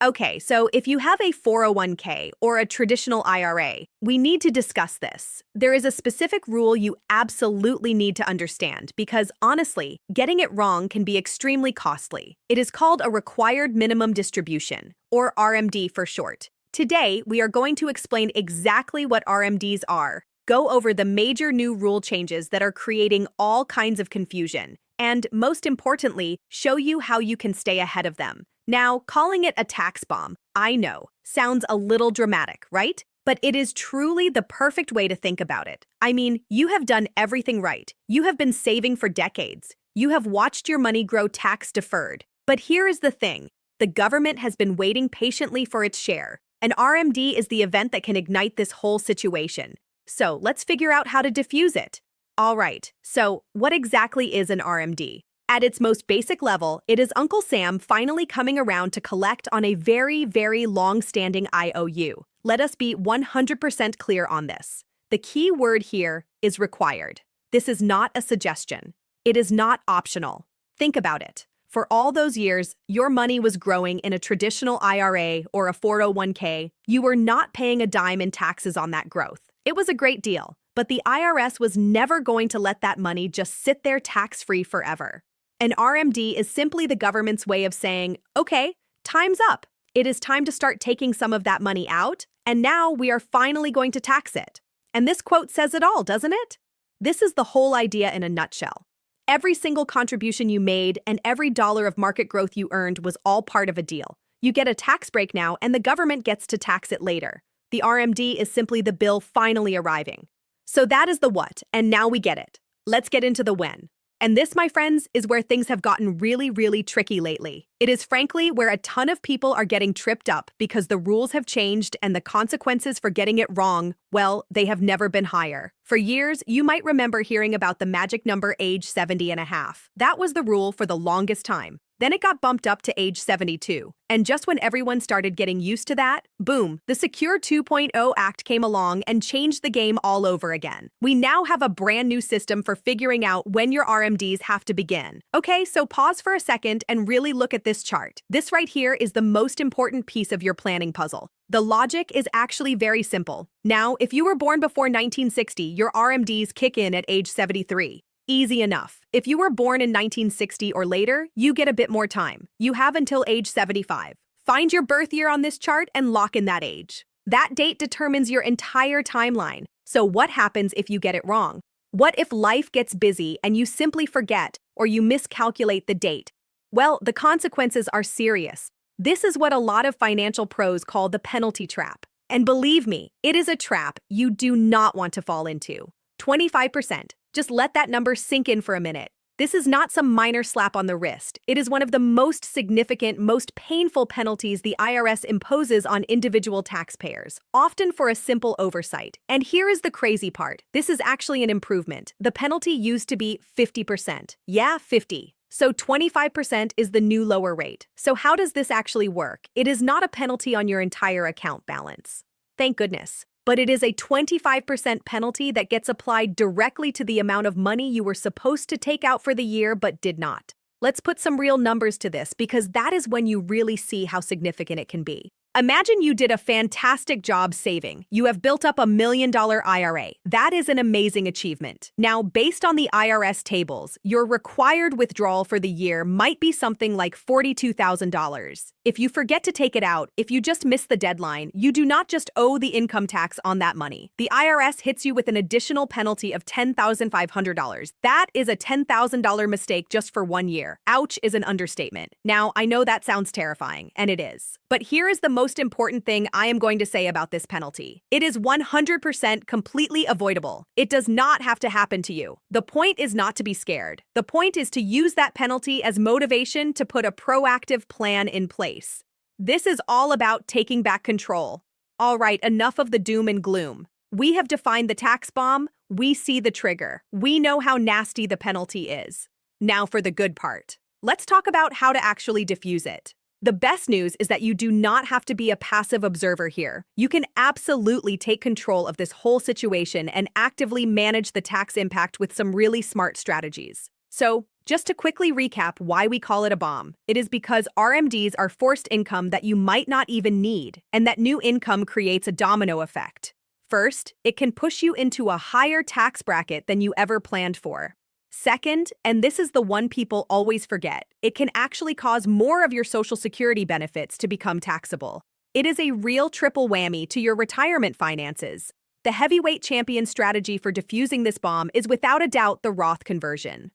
Okay, so if you have a 401k or a traditional IRA, we need to discuss this. There is a specific rule you absolutely need to understand because, honestly, getting it wrong can be extremely costly. It is called a required minimum distribution, or RMD for short. Today, we are going to explain exactly what RMDs are, go over the major new rule changes that are creating all kinds of confusion, and most importantly, show you how you can stay ahead of them. Now, calling it a tax bomb, I know, sounds a little dramatic, right? But it is truly the perfect way to think about it. I mean, you have done everything right. You have been saving for decades. You have watched your money grow tax deferred. But here is the thing. The government has been waiting patiently for its share. An RMD is the event that can ignite this whole situation. So let's figure out how to diffuse it. All right, so what exactly is an RMD? At its most basic level, it is Uncle Sam finally coming around to collect on a very, very long-standing IOU. Let us be 100% clear on this. The key word here is required. This is not a suggestion. It is not optional. Think about it. For all those years, your money was growing in a traditional IRA or a 401k. You were not paying a dime in taxes on that growth. It was a great deal, but the IRS was never going to let that money just sit there tax-free forever. An RMD is simply the government's way of saying, okay, time's up. It is time to start taking some of that money out, and now we are finally going to tax it. And this quote says it all, doesn't it? This is the whole idea in a nutshell. Every single contribution you made and every dollar of market growth you earned was all part of a deal. You get a tax break now, and the government gets to tax it later. The RMD is simply the bill finally arriving. So that is the what, and now we get it. Let's get into the when. And this, my friends, is where things have gotten really, really tricky lately. It is frankly where a ton of people are getting tripped up because the rules have changed and the consequences for getting it wrong, well, they have never been higher. For years, you might remember hearing about the magic number age 70 and a half. That was the rule for the longest time. Then it got bumped up to age 72. And just when everyone started getting used to that, boom, the Secure 2.0 Act came along and changed the game all over again. We now have a brand new system for figuring out when your RMDs have to begin. Okay, so pause for a second and really look at this chart. This right here is the most important piece of your planning puzzle. The logic is actually very simple. Now, if you were born before 1960, your RMDs kick in at age 73. Easy enough. If you were born in 1960 or later, you get a bit more time. You have until age 75. Find your birth year on this chart and lock in that age. That date determines your entire timeline. So what happens if you get it wrong? What if life gets busy and you simply forget or you miscalculate the date? Well, the consequences are serious. This is what a lot of financial pros call the penalty trap. And believe me, it is a trap you do not want to fall into. 25%. Just let that number sink in for a minute. This is not some minor slap on the wrist. It is one of the most significant, most painful penalties the IRS imposes on individual taxpayers, often for a simple oversight. And here is the crazy part. This is actually an improvement. The penalty used to be 50%. Yeah, 50. So 25% is the new lower rate. So how does this actually work? It is not a penalty on your entire account balance. Thank goodness. But it is a 25% penalty that gets applied directly to the amount of money you were supposed to take out for the year but did not. Let's put some real numbers to this because that is when you really see how significant it can be. Imagine you did a fantastic job saving. You have built up $1 million IRA. That is an amazing achievement. Now, based on the IRS tables, your required withdrawal for the year might be something like $42,000. If you forget to take it out, if you just miss the deadline, you do not just owe the income tax on that money. The IRS hits you with an additional penalty of $10,500. That is a $10,000 mistake just for 1 year. Ouch is an understatement. Now, I know that sounds terrifying, and it is. But here is the most important thing I am going to say about this penalty. It is 100% completely avoidable. It does not have to happen to you. The point is not to be scared. The point is to use that penalty as motivation to put a proactive plan in place. This is all about taking back control. All right, enough of the doom and gloom. We have defined the tax bomb. We see the trigger. We know how nasty the penalty is. Now for the good part. Let's talk about how to actually diffuse it. The best news is that you do not have to be a passive observer here. You can absolutely take control of this whole situation and actively manage the tax impact with some really smart strategies. So, Just to quickly recap why we call it a bomb, it is because RMDs are forced income that you might not even need, and that new income creates a domino effect. First, it can push you into a higher tax bracket than you ever planned for. Second, and this is the one people always forget, it can actually cause more of your Social Security benefits to become taxable. It is a real triple whammy to your retirement finances. The heavyweight champion strategy for diffusing this bomb is without a doubt the Roth conversion.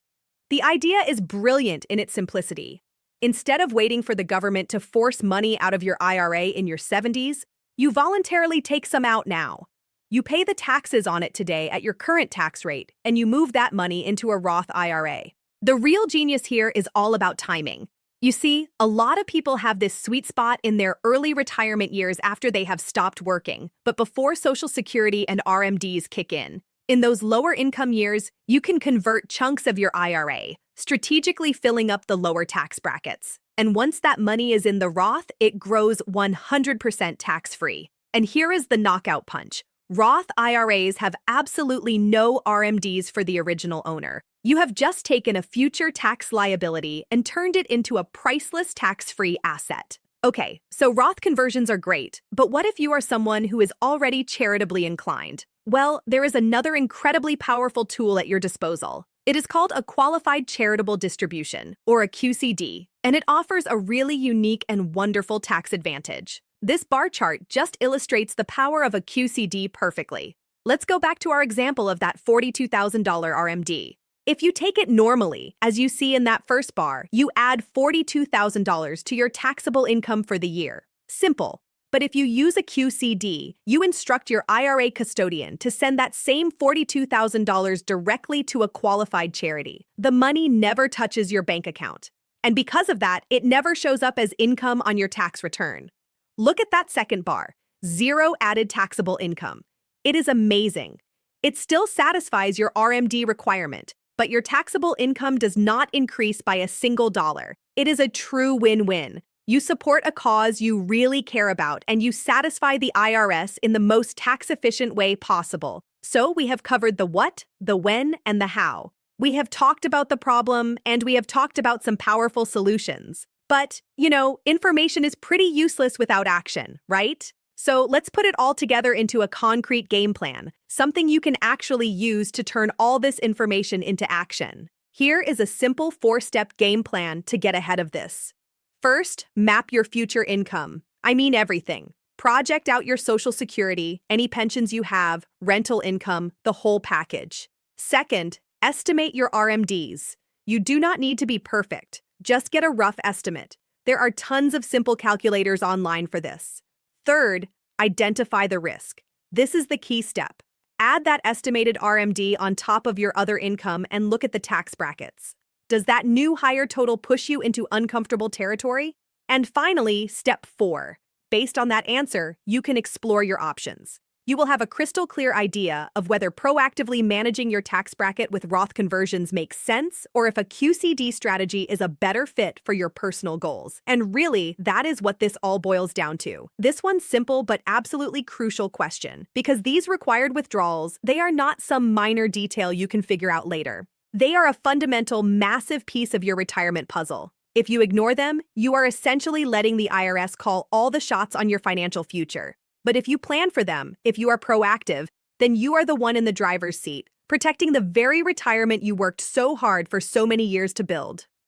The idea is brilliant in its simplicity. Instead of waiting for the government to force money out of your IRA in your 70s, you voluntarily take some out now. You pay the taxes on it today at your current tax rate, and you move that money into a Roth IRA. The real genius here is all about timing. You see, a lot of people have this sweet spot in their early retirement years after they have stopped working, but before Social Security and RMDs kick in. In those lower income years, you can convert chunks of your IRA, strategically filling up the lower tax brackets. And once that money is in the Roth, it grows 100% tax-free. And here is the knockout punch. Roth IRAs have absolutely no RMDs for the original owner. You have just taken a future tax liability and turned it into a priceless tax-free asset. Okay, so Roth conversions are great, but what if you are someone who is already charitably inclined? Well, there is another incredibly powerful tool at your disposal. It is called a qualified charitable distribution, or a QCD, and it offers a really unique and wonderful tax advantage. This bar chart just illustrates the power of a QCD perfectly. Let's go back to our example of that $42,000 RMD. If you take it normally, as you see in that first bar, you add $42,000 to your taxable income for the year. Simple. But if you use a QCD, you instruct your IRA custodian to send that same $42,000 directly to a qualified charity. The money never touches your bank account. And because of that, it never shows up as income on your tax return. Look at that second bar, zero added taxable income. It is amazing. It still satisfies your RMD requirement, but your taxable income does not increase by a single dollar. It is a true win-win. You support a cause you really care about, and you satisfy the IRS in the most tax-efficient way possible. So we have covered the what, the when, and the how. We have talked about the problem, and we have talked about some powerful solutions. But, information is pretty useless without action, right? So let's put it all together into a concrete game plan, something you can actually use to turn all this information into action. Here is a simple 4-step game plan to get ahead of this. First, map your future income. I mean everything. Project out your Social Security, any pensions you have, rental income, the whole package. Second, estimate your RMDs. You do not need to be perfect. Just get a rough estimate. There are tons of simple calculators online for this. Third, identify the risk. This is the key step. Add that estimated RMD on top of your other income and look at the tax brackets. Does that new higher total push you into uncomfortable territory? And finally, step 4. Based on that answer, you can explore your options. You will have a crystal clear idea of whether proactively managing your tax bracket with Roth conversions makes sense or if a QCD strategy is a better fit for your personal goals. And really, that is what this all boils down to. This one's simple but absolutely crucial question, because these required withdrawals, they are not some minor detail you can figure out later. They are a fundamental, massive piece of your retirement puzzle. If you ignore them, you are essentially letting the IRS call all the shots on your financial future. But if you plan for them, if you are proactive, then you are the one in the driver's seat, protecting the very retirement you worked so hard for so many years to build.